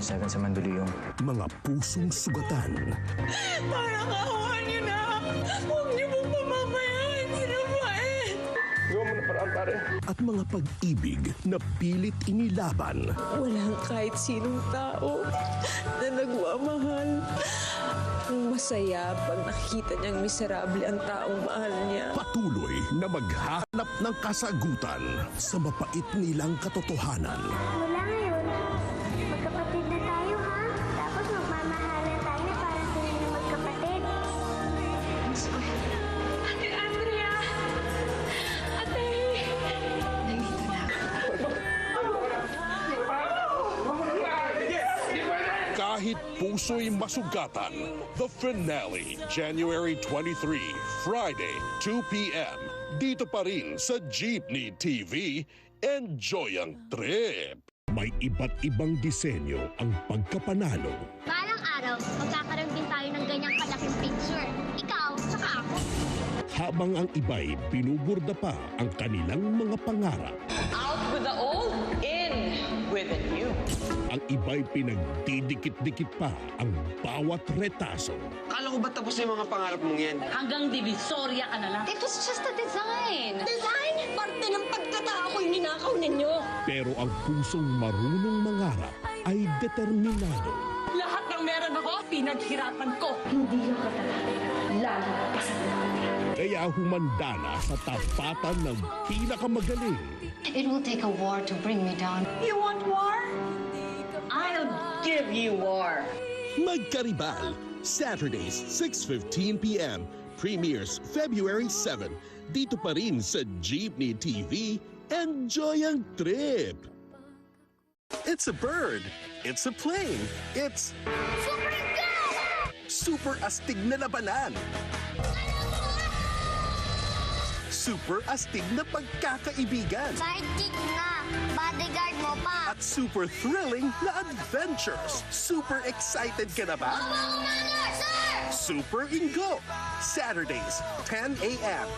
24/7 sa Mandaluyong. Mga pusong sugatan. Parang awan niyo na. Huwag niyo pong pamamayaan si Rafael. At mga pag-ibig na pilit inilaban. Walang kahit sinong tao na nagmamahal ang masaya pag nakikita niyang miserable ang taong mahal niya. Patuloy na maghanap ng kasagutan sa mapait nilang katotohanan. Mula ngayon, magkapatid na tayo ha? Tapos magmamahalan tayo para sila na magkapatid. Ate Andrea! Ate! Nandito na ako. Kahit puso'y masugatan. The finale, January 23, Friday, 2 p.m. Dito pa rin sa Jeepney TV. Enjoy ang trip! May iba't ibang disenyo ang pagkapanalo. Balang araw, magkakaroon din tayo ng ganyang kalaking picture. Ikaw, saka ako. Habang ang iba'y binuburda pa ang kanilang mga pangarap. Out with the old, in with the new. Ang iba'y pinagdidikit-dikit pa ang bawat retaso. Kala ko ba tapos na yung mga pangarap mong yan? Hanggang divisoria ka na lang. It was just a design. Design? Parte ng pagkatao ko'y ninakaw ninyo. Pero ang pusong marunong mangarap ay determinado. Lahat ng meron ako, pinaghirapan ko. Kaya humanda na sa tapatan ng pinakamagaling. It will take a war to bring me down. You want war? I'll give you war. Magkaribal, Saturdays, 6:15 p.m. Premieres February 7. Dito pa rin sa Jeepney TV. Enjoy ang trip! It's a bird. It's a plane. It's Super go! super astig na labanan. Super astig na pagkakaibigan. Sidekick nga. Bodyguard mo pa. At super thrilling na adventures. Super excited ka na ba? Commander, sir! Super Ingo. Saturdays, 10 a.m.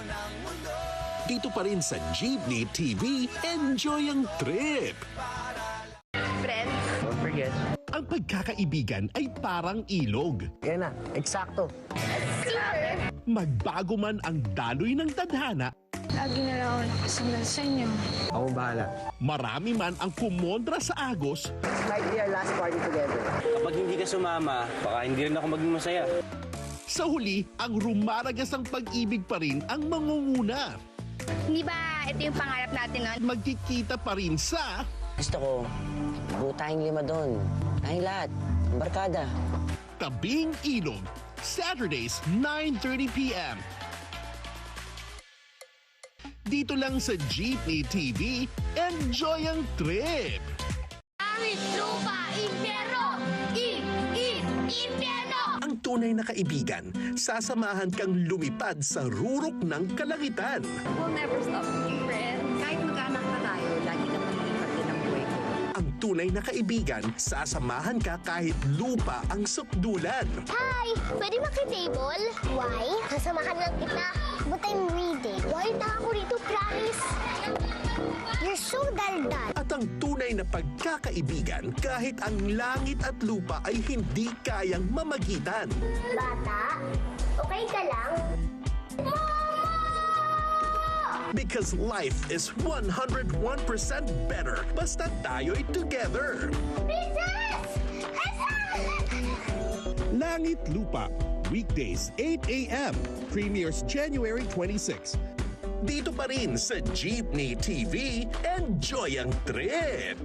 Dito pa rin sa Jeepney TV. Enjoy ang trip! Don't forget. Ang pagkakaibigan ay parang ilog. Yan na, eksakto. Magbago man ang daloy ng tadhana, Lagi na lang ako nakasignal sa inyo. Ako bahala. marami man ang kumontra sa agos, Might be our last party together. Kapag hindi ka sumama, baka hindi rin ako maging masaya. sa huli, ang rumaragas ang pag-ibig pa rin ang mangunguna. Hindi ba ito yung pangarap natin nun? Magkikita pa rin sa Gusto ko, buo tayong 5 doon. Tayong lahat. Ang barkada. Tabing Ilog. Saturdays, 9:30 p.m. Dito lang sa Jeepney TV. Enjoy ang trip! Langit, lupa, impyerno! Impyerno! Ang tunay na kaibigan, sasamahan kang lumipad sa rurok ng kalangitan. We'll never stop being friends. Kahit magkaanak na tayo, lagi ka malilipat din ang buhay ko. Ang tunay na kaibigan, sasamahan ka kahit lupa ang sukdulan. Hi! Pwede maki-table? Why? Kasamahan lang kita. But I'm reading. Why na ako rito, promise? You're so daldal. At ang tunay na pagkakaibigan, kahit ang langit at lupa ay hindi kayang mamagitan. Bata, okay ka lang? Because life is 101% better basta tayo'y together. Princess! Langit Lupa, weekdays 8 a.m. Premieres January 26. Dito pa rin sa Jeepney TV. Enjoy ang trip!